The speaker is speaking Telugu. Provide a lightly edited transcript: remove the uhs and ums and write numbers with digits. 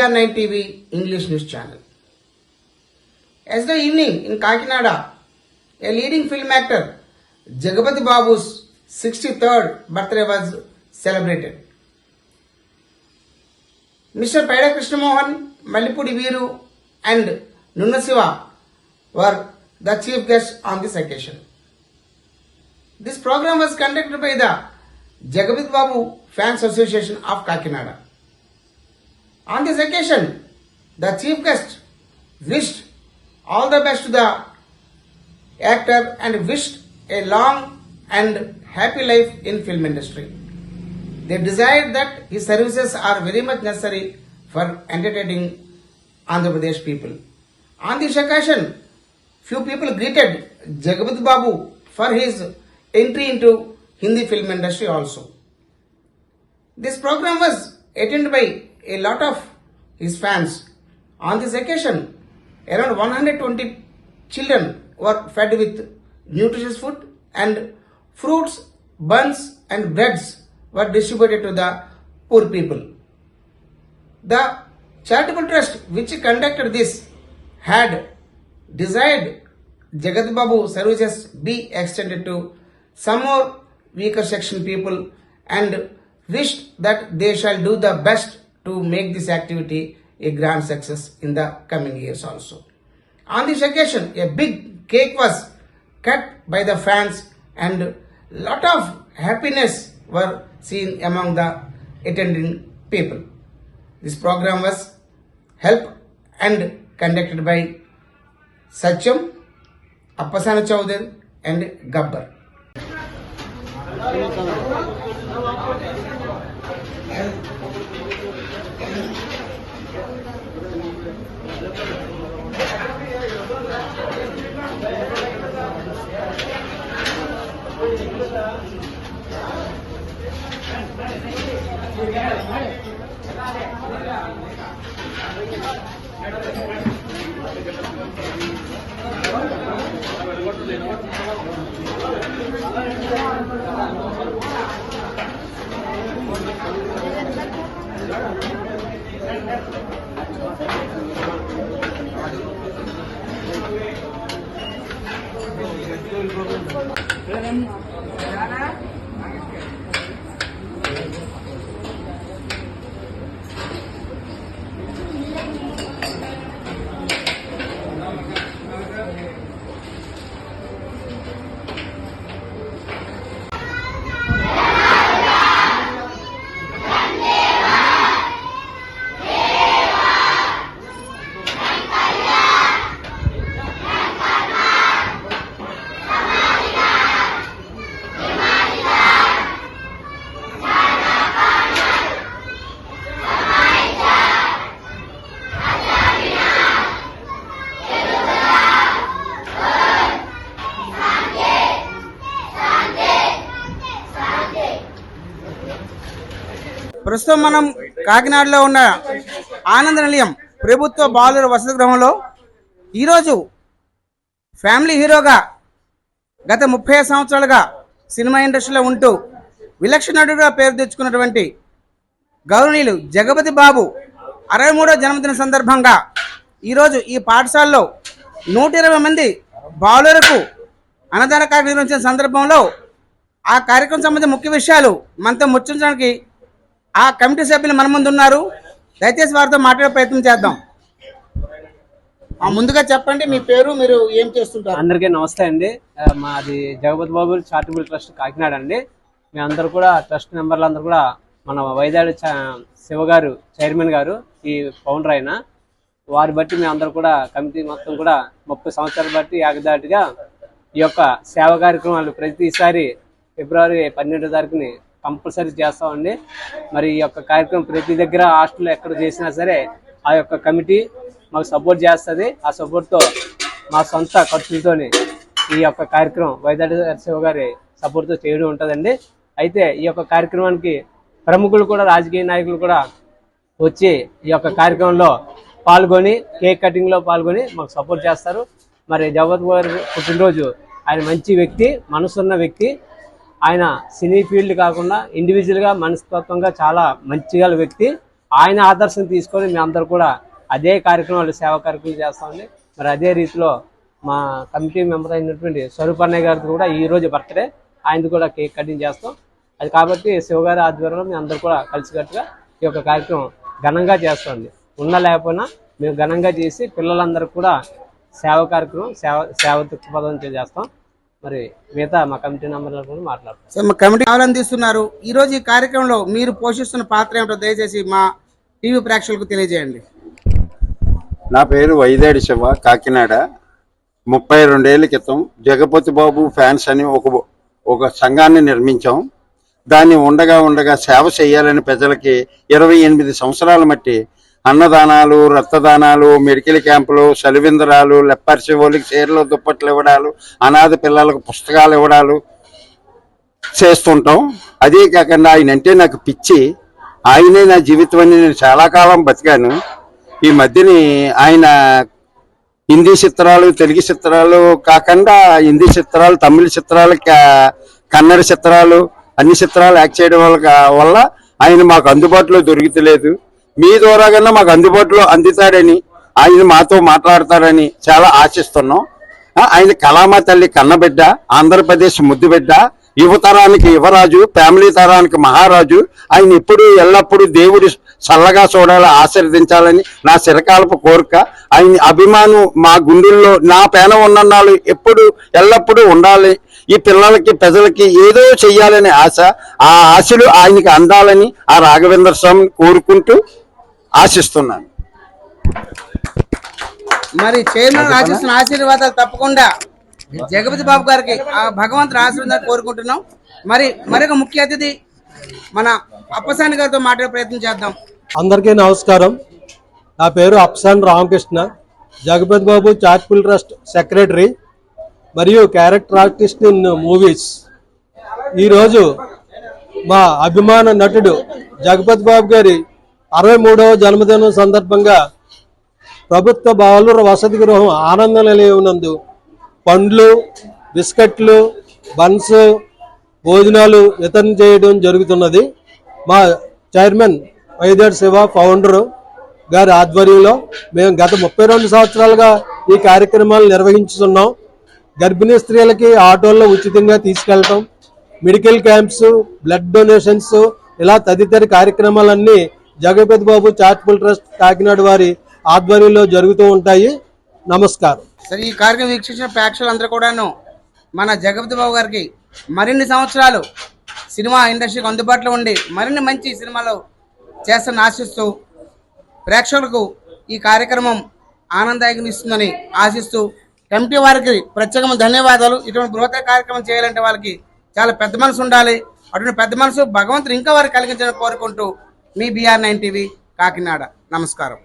TR9 TV English News Channel. Yesterday evening in Kakinada, a leading film actor, Jagapati Babu's 63rd birthday was celebrated. Mr. Paida Krishnamohan, Mallipudi Veeru and Nunnasiva were the chief guests on this occasion. This program was conducted by the Jagapati Babu Fans Association of Kakinada. On this occasion, the chief guest wished all the best to the actor and wished a long and happy life in film industry. They desired that his services are very much necessary for entertaining Andhra Pradesh people. On this occasion, few people greeted Jagapati Babu for his entry into Hindi film industry also. This program was attended by a lot of his fans. On this occasion, around 120 children were fed with nutritious food and fruits, buns and breads were distributed to the poor people. The charitable trust which conducted this had desired Jagapati Babu services be extended to some more weaker section people and wished that they shall do the best to make this activity a grand success in the coming years also. On this occasion, a big cake was cut by the fans and lot of happiness were seen among the attending people. This program was helped and conducted by Satyam, Appasana Chaudhary and Gabbar. ప్రస్తుతం మనం కాకినాడలో ఉన్న ఆనంద నిలయం ప్రభుత్వ బాలుర వసతి గృహంలో ఈరోజు ఫ్యామిలీ హీరోగా గత 30 సంవత్సరాలుగా సినిమా ఇండస్ట్రీలో ఉంటూ విలక్షణ నటుడిగా పేరు తెచ్చుకున్నటువంటి గౌరవనీయులు జగపతి బాబు 63వ జన్మదిన సందర్భంగా ఈరోజు ఈ పాఠశాలలో 120 మంది బాలురకు అన్నదాన కార్యక్రమం నిర్వహించిన సందర్భంలో ఆ కార్యక్రమం సంబంధించిన ముఖ్య విషయాలు మనతో ముచ్చరించడానికి ఆ కమిటీ సభ్యులు మన ముందు ఉన్నారు. దయచేసి వారితో మాట్లాడే ప్రయత్నం చేద్దాం. ముందుగా చెప్పండి మీ పేరు, మీరు ఏం చేస్తుంటారు? అందరికీ నమస్తే అండి. మాది జగపతి బాబు చారిటబుల్ ట్రస్ట్ కాకినాడ అండి. మీ అందరూ కూడా ట్రస్ట్ మెంబర్లు అందరూ కూడా మన వైదాడి శివ గారు చైర్మన్ గారు ఈ ఫౌండర్ అయిన వారి బట్టి మేము అందరూ కూడా కమిటీ మొత్తం కూడా 30 సంవత్సరాలు బట్టి ఏకదాటిగా ఈ యొక్క సేవా కార్యక్రమాలు ప్రతిసారి ఫిబ్రవరి 12వ తారీఖుని కంపల్సరీ చేస్తామండి. మరి ఈ యొక్క కార్యక్రమం ప్రతి దగ్గర హాస్టల్లో ఎక్కడ చేసినా సరే ఆ యొక్క కమిటీ మాకు సపోర్ట్ చేస్తుంది. ఆ సపోర్ట్తో మా సొంత ఖర్చులతోని ఈ యొక్క కార్యక్రమం వైదాడి శివ గారి సపోర్ట్తో చేయడం ఉంటుందండి. అయితే ఈ యొక్క కార్యక్రమానికి ప్రముఖులు కూడా రాజకీయ నాయకులు కూడా వచ్చి ఈ యొక్క కార్యక్రమంలో పాల్గొని కేక్ కటింగ్లో పాల్గొని మాకు సపోర్ట్ చేస్తారు. మరి జగపతి గారు పుట్టినరోజు, ఆయన మంచి వ్యక్తి, మనసున్న వ్యక్తి. ఆయన సినీ ఫీల్డ్ కాకుండా ఇండివిజువల్గా మనస్తత్వంగా చాలా మంచిగా వ్యక్తి. ఆయన ఆదర్శం తీసుకొని మేమందరూ కూడా అదే కార్యక్రమాలు సేవా కార్యక్రమాలు చేస్తామండి. మరి అదే రీతిలో మా కమిటీ మెంబర్ అయినటువంటి స్వరూపన్నయ్య గారిది కూడా ఈ రోజు బర్త్డే, ఆయనది కూడా కేక్ కటింగ్ చేస్తాం. అది కాబట్టి శివగారి ఆధ్వర్యంలో మేము అందరూ కూడా కలిసికట్టుగా ఈ యొక్క కార్యక్రమం ఘనంగా చేస్తామండి. ఉన్నా లేకపోయినా మేము ఘనంగా చేసి పిల్లలందరూ కూడా సేవ కార్యక్రమం సేవ దృక్పథం చేస్తాం. మరి మిగతా మా కమిటీ మెంబర్లు కూడా మాట్లాడతాం. సో మా కమిటీ ఆనందిస్తున్నారు. ఈ రోజు ఈ కార్యక్రమంలో మీరు పోషిస్తున్న పాత్ర ఏమిటో దయచేసి మా టీవీ ప్రేక్షకులకు తెలియజేయండి. నా పేరు వైదేడి శివ, కాకినాడ. 32 ఏళ్ల క్రితం జగపతి బాబు ఫ్యాన్స్ అని ఒక సంఘాన్ని నిర్మించాం. దాన్ని ఉండగా సేవ చేయాలని ప్రజలకి 28 సంవత్సరాల మట్టి అన్నదానాలు, రక్తదానాలు, మెడికల్ క్యాంపులు, సలివిందరాలు, లెప్పర్సివోలికి చీరలు దుప్పట్లు ఇవ్వడాలు, అనాథ పిల్లలకు పుస్తకాలు ఇవ్వడాలు చేస్తుంటాం. అదే కాకుండా ఆయన అంటే నాకు పిచ్చి. ఆయనే నా జీవితం అని నేను చాలా కాలం బతికాను. ఈ మధ్యని ఆయన హిందీ చిత్రాలు, తెలుగు చిత్రాలు కాకుండా హిందీ చిత్రాలు, తమిళ చిత్రాలు, కన్నడ చిత్రాలు, అన్ని చిత్రాలు యాక్ట్ చేయడం వల్ల ఆయన మాకు అందుబాటులో దొరుకుతలేదు. మీ ద్వారా కన్నా మాకు అందుబాటులో అందుతాడని, ఆయన మాతో మాట్లాడతాడని చాలా ఆశిస్తున్నాం. ఆయన కళామ తల్లి కన్నబిడ్డ, ఆంధ్రప్రదేశ్ ముద్దుబిడ్డ, యువతరానికి యువరాజు, ఫ్యామిలీ తరానికి మహారాజు. ఆయన ఎప్పుడు ఎల్లప్పుడూ దేవుడు చల్లగా చూడాలి, ఆశీర్వదించాలని నా చిరకాలపు కోరిక. ఆయన అభిమానం మా గుండెల్లో నా పేన ఉన్నన్నాళ్ళు ఎప్పుడు ఎల్లప్పుడూ ఉండాలి. ఈ పిల్లలకి ప్రజలకి ఏదో చెయ్యాలనే ఆశ, ఆ ఆశలు ఆయనకి అందాలని ఆ రాఘవేంద్ర స్వామిని కోరుకుంటూ ఆశిస్తున్నాను. మరి చైర్మన్ ఆశిస్తున్న ఆశీర్వాదాలు తప్పకుండా జగపతి బాబు గారికి ఆ భగవంతుడు ఆశీర్వాదాలు కోరుకుంటున్నాం. మరొక ముఖ్య అతిథి మన అప్పసాని గారితో మాట్లాడే ప్రయత్నం చేద్దాం. అందరికీ నమస్కారం. నా పేరు అప్సాన్ రామకృష్ణ, జగపతి బాబు చారిటబుల్ ట్రస్ట్ సెక్రటరీ మరియు క్యారెక్టర్ ఆర్టిస్ట్ ఇన్ మూవీస్. ఈరోజు మా అభిమాన నటుడు జగపతి బాబు గారి 63వ జన్మదినం సందర్భంగా ప్రభుత్వ బాలుర వసతి గృహం ఆనంద నిలయం నందు పండ్లు, బిస్కెట్లు, బన్స్, భోజనాలు వితరణ చేయడం జరుగుతున్నది. మా చైర్మన్ వైదేడి శివ ఫౌండరు గారి ఆధ్వర్యంలో మేము గత 32 సంవత్సరాలుగా ఈ కార్యక్రమాలు నిర్వహించుతున్నాం. గర్భిణీ స్త్రీలకి ఆటోల్లో ఉచితంగా తీసుకెళ్ళటం, మెడికల్ క్యాంప్స్, బ్లడ్ డొనేషన్స్, ఇలా తదితర కార్యక్రమాలన్నీ జగపతి బాబు చారిటబుల్ ట్రస్ట్ కాకినాడ వారి ఆధ్వర్యంలో జరుగుతూ ఉంటాయి. నమస్కారం. సరే, ఈ కార్యక్రమం వీక్షించిన ప్రేక్షకులందరూ కూడాను మన జగపతి బాబు గారికి మరిన్ని సంవత్సరాలు సినిమా ఇండస్ట్రీకి అందుబాటులో ఉండి మరిన్ని మంచి సినిమాలు చేస్తానని ఆశిస్తూ ప్రేక్షకులకు ఈ కార్యక్రమం ఆనందాయకం ఇస్తుందని ఆశిస్తూ కమిటీ వారికి ప్రత్యేకమైన ధన్యవాదాలు. ఇటువంటి బృహత్తర కార్యక్రమం చేయాలంటే వాళ్ళకి చాలా పెద్ద మనసు ఉండాలి. అటువంటి పెద్ద మనసు భగవంతుడు ఇంకా వారికి కలిగించాలని కోరుకుంటూ మీ BR9 టీవీ కాకినాడ. నమస్కారం.